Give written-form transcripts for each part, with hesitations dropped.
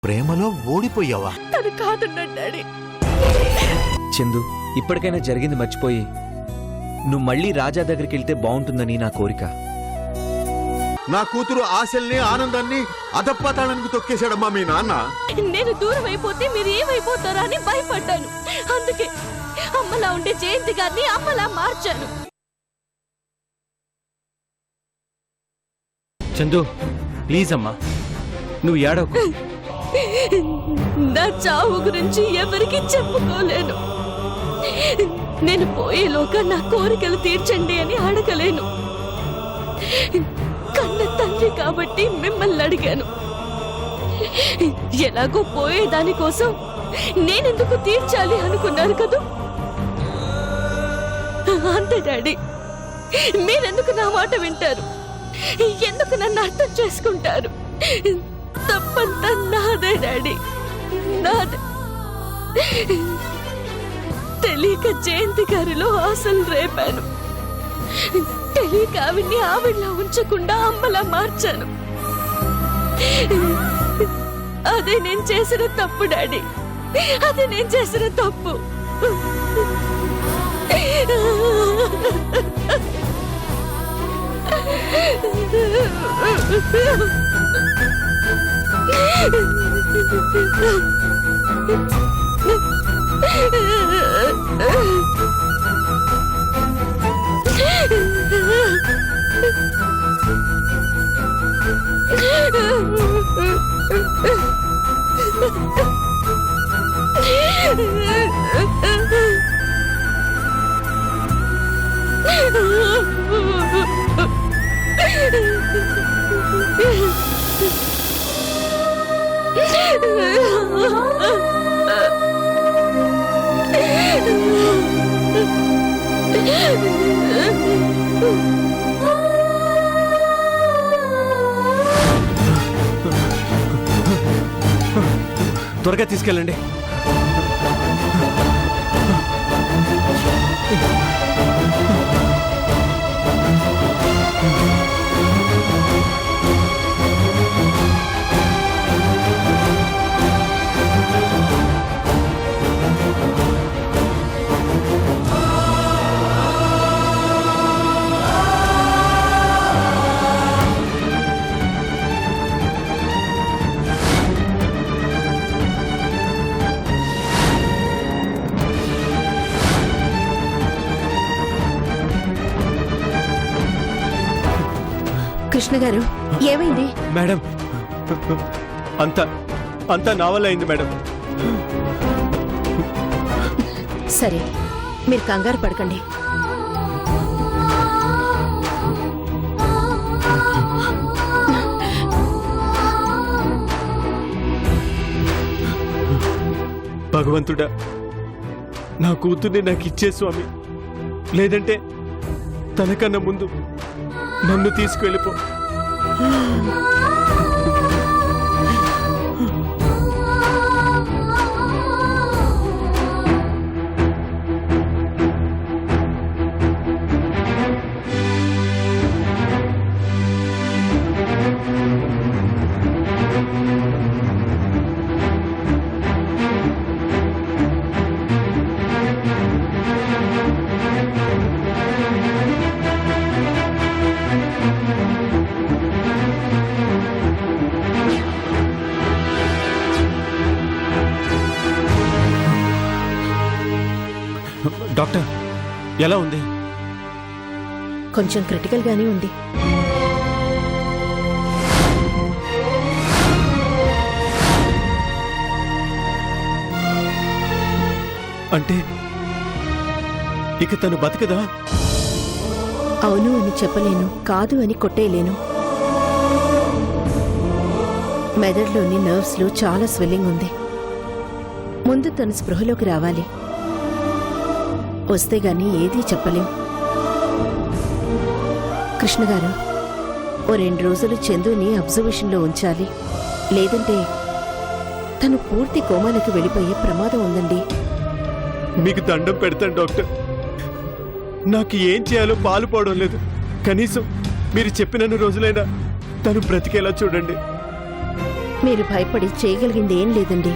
ప్రేమలో ఓడిపోయావా? తను కాదన్నాడు డాడీ. చందు, ఇప్పటికైనా జరిగింది మర్చిపోయి నువ్వు మళ్ళీ రాజా దగ్గరికి వెళ్తే బాగుంటుందని నా కోరిక. నా కూతురు ఆశల్ని ఆనందాన్ని అధపాతాళానికి తొక్కేశాడమ్మా మీ నాన్న. నేను దూరం అయిపోతే మీరు ఏమైపోతారా అని భయపడ్డాను. అందుకే అమ్మలా ఉండే జయంతి గారిని అమ్మలా మార్చాను. చందు, ప్లీజ్ అమ్మా, నువ్వు ఏడవకు. నా చావు గురించి ఎవరికి చెప్పుకోలేను. నేను పోయేలోగా నా కోరికలు తీర్చండి అని అడగలేను. కన్న తండ్రి కాబట్టి మిమ్మల్ని అడిగాను. ఎలాగో పోయేదాని కోసం నేనెందుకు తీర్చాలి అనుకున్నారు కదూ. అంతే డాడీ, మీరెందుకు నా మాట వింటారు? ఎందుకు నన్ను అర్థం చేసుకుంటారు? తప్పంతా నాదే డాడీ, నాదే. తెలియక జయంతి గారిలో ఆశలు రేపాను. తెలియక ఆవిడ్లా ఉంచకుండా అమ్మలా మార్చాను. అదే నేను చేసిన తప్పు డాడీ, అదే నేను చేసిన తప్పు. త్వరగా తీసుకెళ్ళండి. కృష్ణ గారు, ఏమైంది? మేడం, అంతా నా వల్ల అయింది మేడం. సరే, మీరు కంగారు పడకండి. భగవంతుడా, నా కూతుర్ని నాకు ఇచ్చే స్వామి, లేదంటే తనకన్నా ముందు నన్ను తీసుకువెళ్ళిపో. డాక్టర్, ఎలా ఉంది? కొంచెం క్రిటికల్ గానే ఉంది. అంటే ఇక తను బతకదా? అవును అని చెప్పలేను, కాదు అని కొట్టేయలేను. మెదడులోని నర్వ్స్ లో చాలా స్వెల్లింగ్ ఉంది. ముందు తన స్పృహలోకి రావాలి. వస్తే గాని ఏదీ చెప్పలేం. కృష్ణ గారు, ఓ 2 రోజులు చందుని అబ్జర్వేషన్లో ఉంచాలి. లేదంటే తను పూర్తి కోమాలోకి వెళ్ళిపోయే ప్రమాదం ఉందండి. మీకు దండం పెడతాను డాక్టర్, నాకు ఏం చేయాలో పాలుపోవడం లేదు. కనీసం మీరు చెప్పినన్ని రోజులైనా తను బ్రతికేలా చూడండి. మీరు భయపడి చేయగలిగింది ఏం లేదండి.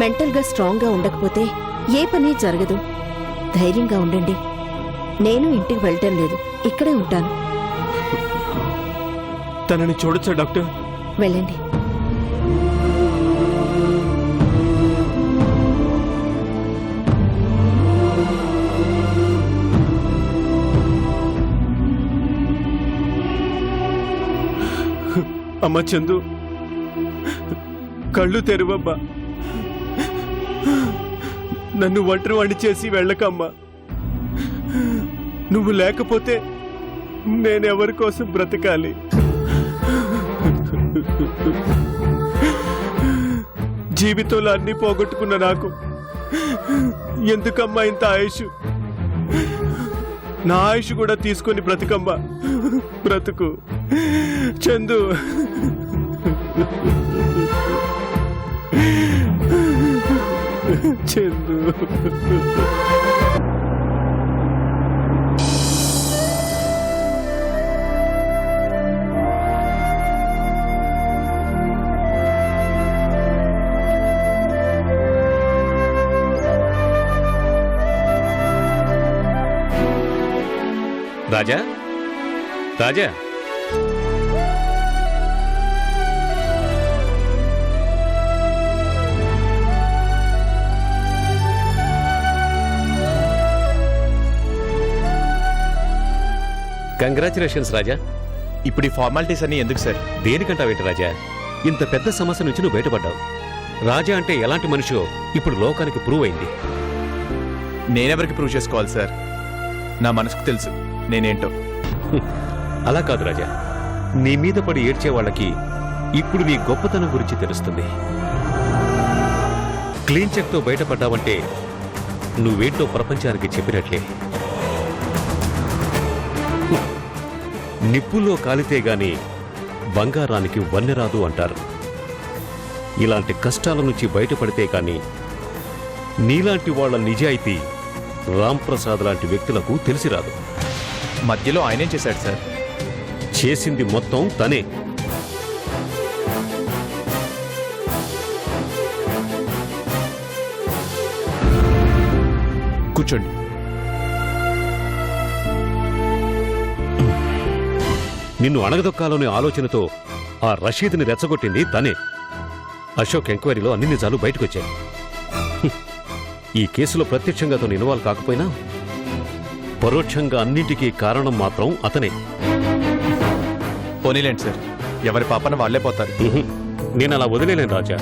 మెంటల్గా స్ట్రాంగ్గా ఉండకపోతే ఏ పని జరగదు. ధైర్యంగా ఉండండి. నేను ఇంటికి వెళ్ళటం లేదు, ఇక్కడే ఉంటాను. తనని చూడొచ్చా డాక్టర్? వెళ్ళండి. అమ్మ చందు, కళ్ళు తెరువమ్మా. నన్ను ఒంటరి వాణ్ణి చేసి వెళ్ళకమ్మా. నువ్వు లేకపోతే నేనెవరి కోసం బ్రతకాలి? జీవితంలో అన్ని పోగొట్టుకున్న నాకు ఎందుకమ్మా ఇంత ఆయుష్? నా ఆయుష్ కూడా తీసుకొని బ్రతుకమ్మా, బ్రతుకు చందు. చందు. రాజా, రాజా, కంగ్రాచులేషన్స్ రాజా. ఇప్పుడు ఈ ఫార్మాలిటీస్ అన్ని ఎందుకు సార్? దేనికంటావేంటి రాజా? ఇంత పెద్ద సమస్య నుంచి నువ్వు బయటపడ్డావు. రాజా అంటే ఎలాంటి మనిషో ఇప్పుడు లోకానికి ప్రూవ్ అయింది. నేనెవరికి ప్రూవ్ చేసుకోవాలి సార్? నా మనసుకు తెలుసు నేనేంటో. అలా కాదు రాజా, నీ మీద పడి ఏడ్చే వాళ్ళకి ఇప్పుడు నీ గొప్పతనం గురించి తెలుస్తుంది. క్లీన్ చెక్తో బయటపడ్డావంటే నువ్వేంటో ప్రపంచానికి చెప్పినట్లే. నిప్పుల్లో కాలితే గాని బంగారానికి వన్నెరాదు అంటారు. ఇలాంటి కష్టాల నుంచి బయటపడితే గాని నీలాంటి వాళ్ళ నిజాయితీ రాంప్రసాద్ లాంటి వ్యక్తులకు తెలిసిరాదు. మధ్యలో ఆయనేం చేశాడు సార్? చేసింది మొత్తం తనే. కూర్చోండి. నిన్ను అణగదొక్కాలనే ఆలోచనతో ఆ రషీద్ని రెచ్చగొట్టింది తనే. అశోక్ ఎంక్వైరీలో అన్ని నిజాలు బయటకొచ్చాయి. ఈ కేసులో ప్రత్యక్షంగా అతను ఇన్వాల్వ్ కాకపోయినా పరోక్షంగా అన్నింటికీ కారణం మాత్రం అతనే. పోనీలేండి సార్, ఎవరి పాపన వాళ్లే పోతారు. నేను అలా వదిలేలేను రాజా.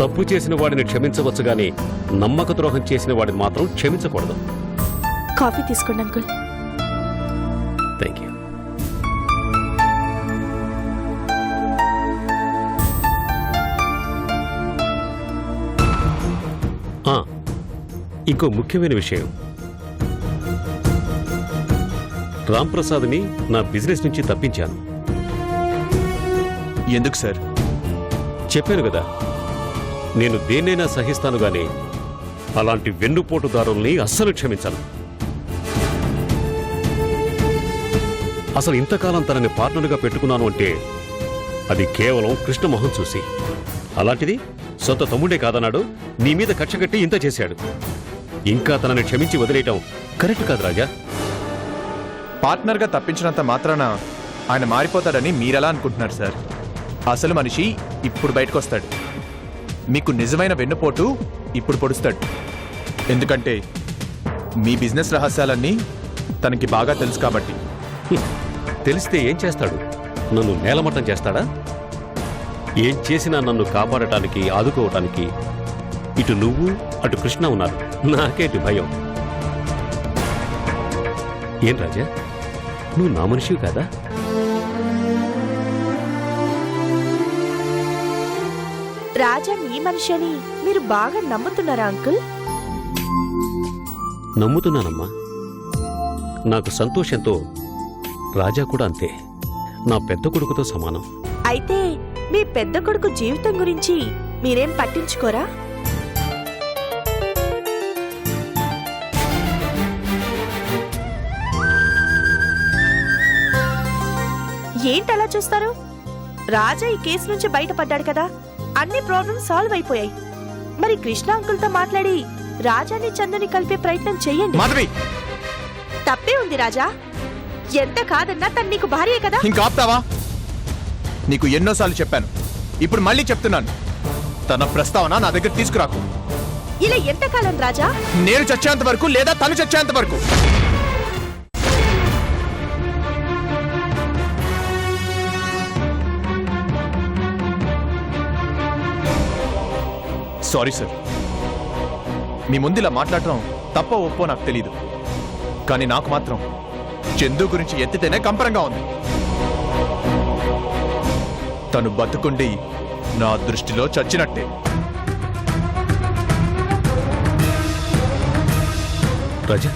తప్పు చేసిన వాడిని క్షమించవచ్చు గాని నమ్మక ద్రోహం చేసిన వాడిని మాత్రం క్షమించకూడదు. కాఫీ తీసుకోండి అంకుల్. Thank you. ఇంకో ముఖ్యమైన విషయం, రాంప్రసాద్ని నా బిజినెస్ నుంచి తప్పించాను. ఎందుకు సార్? చెప్పాను కదా, నేను దేన్నైనా సహిస్తాను గాని అలాంటి వెన్నుపోటుదారుల్ని అస్సలు క్షమించను. అసలు ఇంతకాలం తనని పార్ట్నర్గా పెట్టుకున్నాను అంటే అది కేవలం కృష్ణమోహన్ చూసి. అలాంటిది సొంత తమ్ముడే కాదన్నాడు, నీ మీద కక్షగట్టి ఇంత చేశాడు. ఇంకా తనని క్షమించి వదిలేయటం కరెక్ట్ కాదు రాజా. పార్ట్నర్గా తప్పించినంత మాత్రాన ఆయన మారిపోతాడని మీరెలా అనుకుంటున్నారు సార్? అసలు మనిషి ఇప్పుడు బయటకు వస్తాడు. మీకు నిజమైన వెన్నుపోటు ఇప్పుడు పొడుస్తాడు. ఎందుకంటే మీ బిజినెస్ రహస్యాలన్నీ తనకి బాగా తెలుసు కాబట్టి. తెలిస్తే ఏం చేస్తాడు? నన్ను నేలమట్టం చేస్తాడా? ఏం చేసినా నన్ను కాపాడటానికి, ఆదుకోవటానికి ఇటు నువ్వు అటు కృష్ణ ఉన్నారు. నాకేటి భయం? ఏం రాజా, నువ్వు నా మనిషివి కాదా? రాజా మీ మనిషి అని మీరు బాగా నమ్ముతున్నారా అంకుల్? నమ్ముతున్నానమ్మా. నాకు సంతోషంతో రాజా కూడా అంతే. నా పెద్ద కొడుకుతో సమానం. అయితే మీ పెద్ద కొడుకు జీవితం గురించి మీరేం పట్టించుకోరా? ఏంటలా చూస్తారు? రాజా ఈ కేసు నుంచి బయటపడ్డాడు కదా, అన్ని ప్రాబ్లమ్స్ సాల్వ్ అయిపోయాయి. మరి కృష్ణ అంకుల్ తో మాట్లాడి రాజాని చందుని కలిపే ప్రయత్నం చెయ్యండి. మాధవి, తప్పే ఉంది రాజా, ఎంత కాదన్నా తను నీకు భార్యే కదా. ఇంకా ఆపుతావా? నీకు ఎన్నోసార్లు చెప్పాను, ఇప్పుడు మళ్ళీ చెప్తున్నాను, తన ప్రస్తావన నా దగ్గర తీసుకురాకు. ఇలా ఎంతకాలం రాజా? నేను చచ్చేంత వరకు, లేదా తను చచ్చేంత వరకు. సారీ సార్, మీ ముందు ఇలా మాట్లాడటం తప్ప ఒప్పో నాకు తెలీదు, కానీ నాకు మాత్రం చందు గురించి ఎత్తితేనే కంపరంగా ఉంది. తను బతుకుండి నా దృష్టిలో చచ్చినట్టే. రాజా,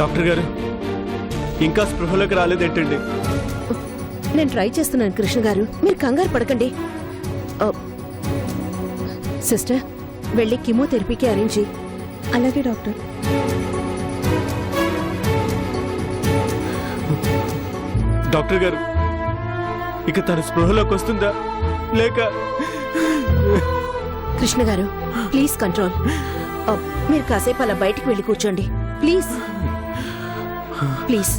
డాక్టర్ గారు ఇంకా స్పృహలోకి రాలేదేంటండి? నేను ట్రై చేస్తున్నాను కృష్ణ గారు, మీరు కంగారు పడకండి. సిస్టర్, వెళ్ళి కీమోథెరపీకి అరేంజ్ చేయి. అలాగే డాక్టర్. డాక్టర్ గారు, ఇక తన స్పృహలోకి వస్తుందా లేక? కృష్ణ గారు, ప్లీజ్ కంట్రోల్. మీరు కాసేపు అలా బయటికి వెళ్ళి కూర్చోండి ప్లీజ్. ప్లీజ్.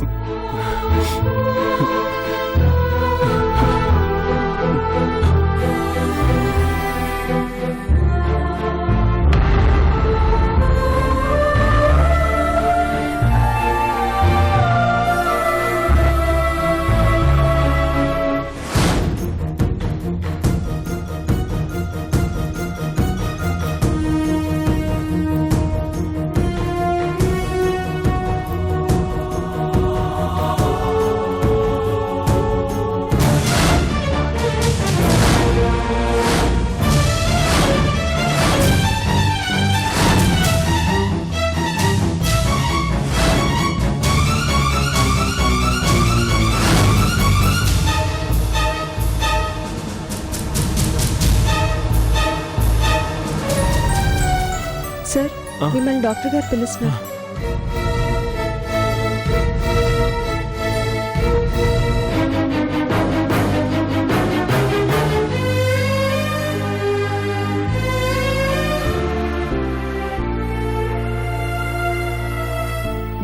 సార్, మిమ్మల్ని డాక్టర్ గారు పిలుస్తున్నారు.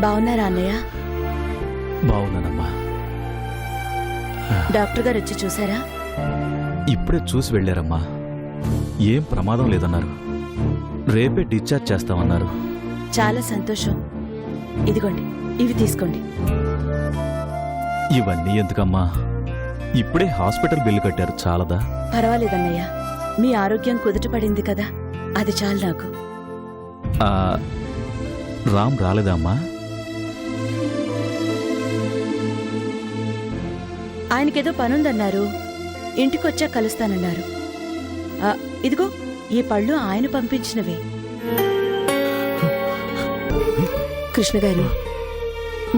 బాగున్నారా అన్నయ్య? బాగున్నానమ్మా. డాక్టర్ గారు వచ్చి చూసారా? ఇప్పుడే చూసి వెళ్ళారమ్మా. ఏం ప్రమాదం లేదన్నారు. రేపే డిశ్చార్జ్ చేస్తామన్నారు. చాలా సంతోషం. ఇదిగోండి, ఇవి తీసుకోండి. ఇవన్నీ ఎందుకమ్మా? ఇప్పుడే హాస్పిటల్ బిల్లు కట్టారు, చాలదా? పర్వాలేదన్నయ్య, మీ ఆరోగ్యం కుదుటపడింది కదా, అది చాలు నాకు. ఆ, రామ్ రాలేదా అమ్మా? ఆయనకేదో పనుందన్నారు, ఇంటికొచ్చా కలుస్తానన్నారు. ఇదిగో ఈ పళ్ళు ఆయన పంపించినవే. కృష్ణ గారు,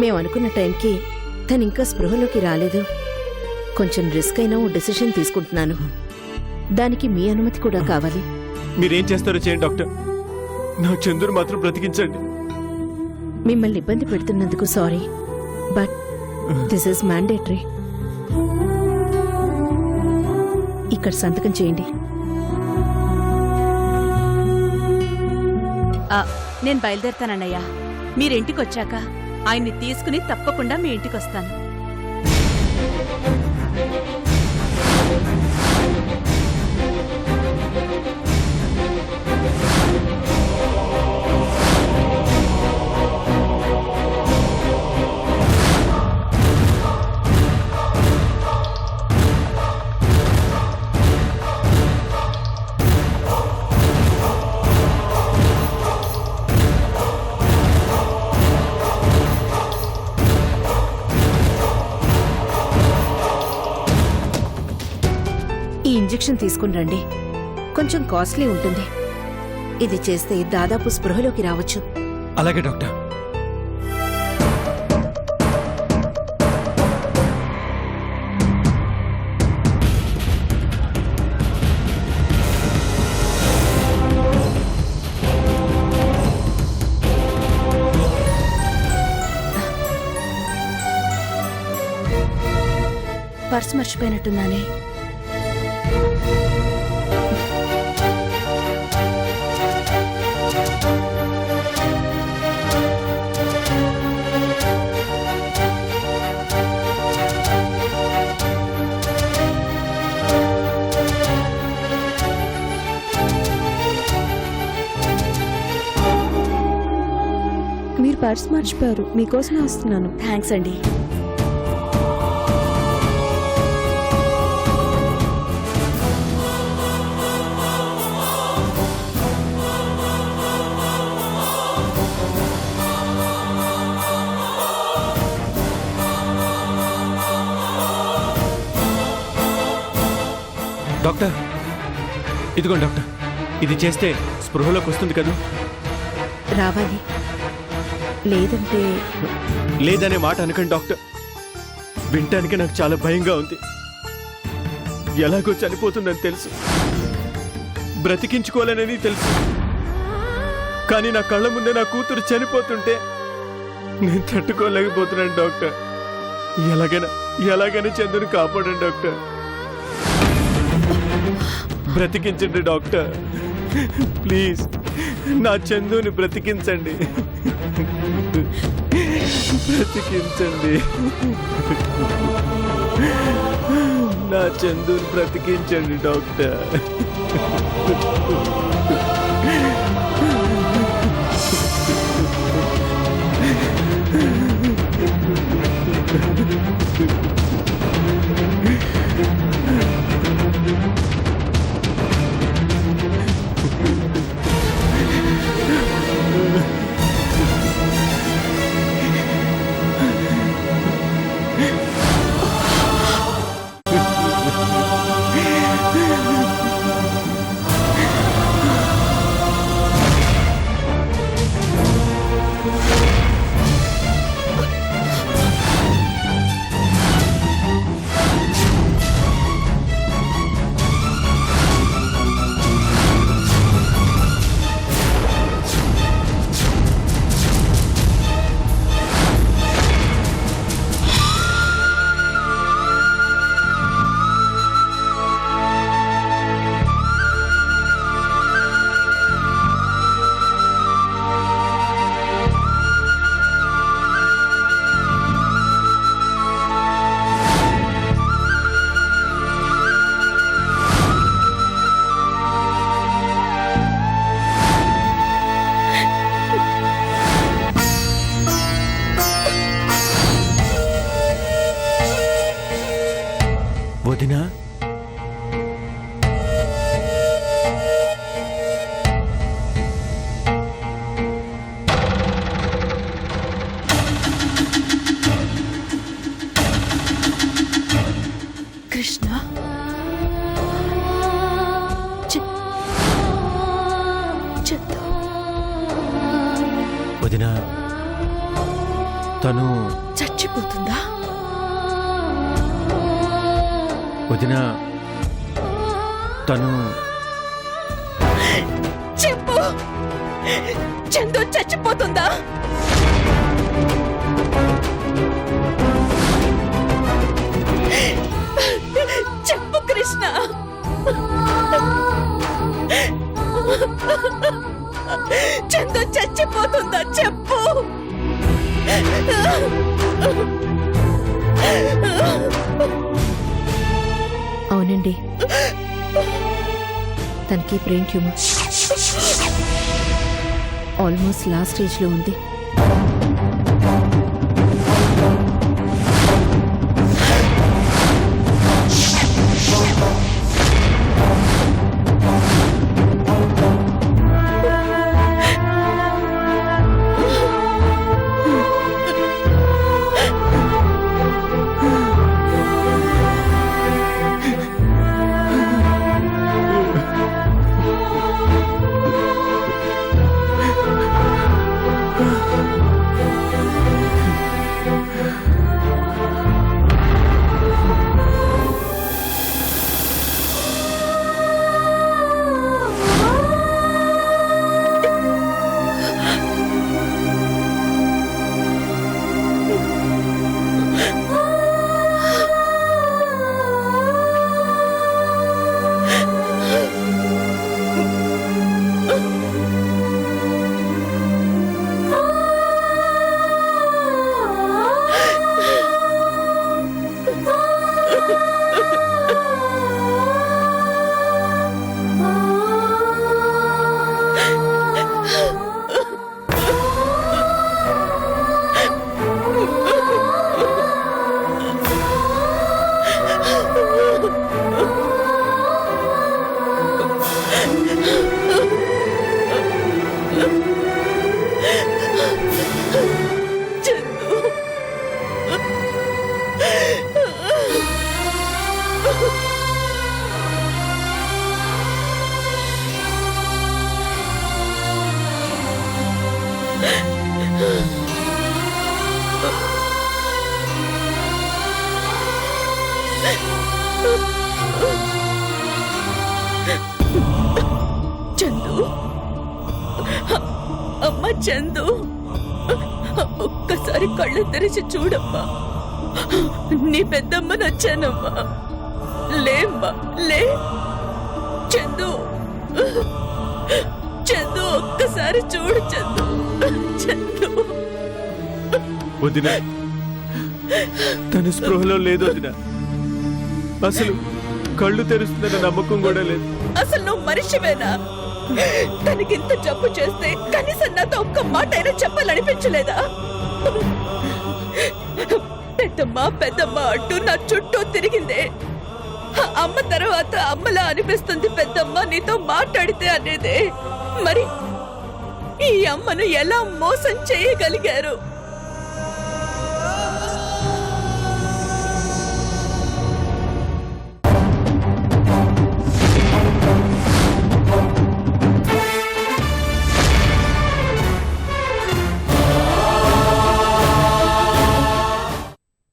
మేము అనుకున్న టైంకి తను ఇంకా స్పృహలోకి రాలేదు. కొంచెం రిస్క్ అయినా ఓ డెసిషన్ తీసుకుంటున్నాను. దానికి మీ అనుమతి కూడా కావాలి. మీరేం చేస్తారో చేయండి డాక్టర్, నా చందురు మాత్రం బ్రతికించండి. మిమ్మల్ని ఇబ్బంది పెడుతున్నందుకు sorry, but this is mandatory. ఇక్కడ సంతకం చేయండి. నేను బయలుదేరుతానన్నయ్యా. మీరింటికొచ్చాక ఆయన్ని తీసుకుని తప్పకుండా మీ ఇంటికొస్తాను. ఇంజెక్షన్ తీసుకుని రండి. కొంచెం కాస్ట్లీ ఉంటుంది. ఇది చేస్తే దాదాపు స్పృహలోకి రావచ్చు. అలాగే డాక్టర్. పర్స్ మర్చిపోయినట్టున్నానే. మీరు పర్స్ మర్చిపోయారు, మీకోసమే వస్తున్నాను. థ్యాంక్స్ అండి. డాక్టర్, ఇదిగోండి డాక్టర్. ఇది చేస్తే స్పృహలోకి వస్తుంది కదా? రావాలి. లేదంటే లేదనే మాట అనకండి డాక్టర్. వినటానికి నాకు చాలా భయంగా ఉంది. ఎలాగో చనిపోతుందని తెలుసు, బ్రతికించుకోలేనని తెలుసు. కానీ నా కళ్ళ ముందే నా కూతురు చనిపోతుంటే నేను తట్టుకోలేకపోతున్నాను డాక్టర్. ఎలాగైనా చందుని కాపాడండి డాక్టర్. బ్రతికించండి doctor, please. నా చందుని బ్రతికించండి, బ్రతికించండి. నా చందుని బ్రతికించండి డాక్టర్. వదినా, కృష్ణ, చందు. వదినా, తను చచ్చిపోతుందా? వదినా, తను చెప్పు, చందు చచ్చిపోతుందా? చెప్పు కృష్ణ. చందు చచ్చిపోతుందా? చెప్పు. అవునండి, తనకి బ్రెయిన్ ట్యూమర్. ఆల్మోస్ట్ లాస్ట్ స్టేజ్లో ఉంది. చందు, అమ్మ చందు, ఒక్కసారి కళ్ళు తెరిచి చూడమ్మా. నీ పెద్దమ్మని వచ్చానమ్మా. లేమ్మా, లే. చందు, చందు, ఒక్కసారి చూడు చందు. చందు, వదిన, తన స్పృహలో లేదు వదిన. అసలు కళ్ళు తెరుస్తుందన్న నమ్మకం కూడా లేదు. అసలు నువ్వు మనిషివేనా? తనకింత జబ్బు చేస్తే కనీసం నాతో ఒక్క మాట అయినా చెప్పాలనిపించలేదా? పెద్దమ్మ పెద్దమ్మ అంటూ నా చుట్టూ తిరిగిందే. అమ్మ తర్వాత అమ్మలా అనిపిస్తుంది పెద్దమ్మ నీతో మాట్లాడితే అనేదే. మరి ఈ అమ్మను ఎలా మోసం చేయగలిగారు?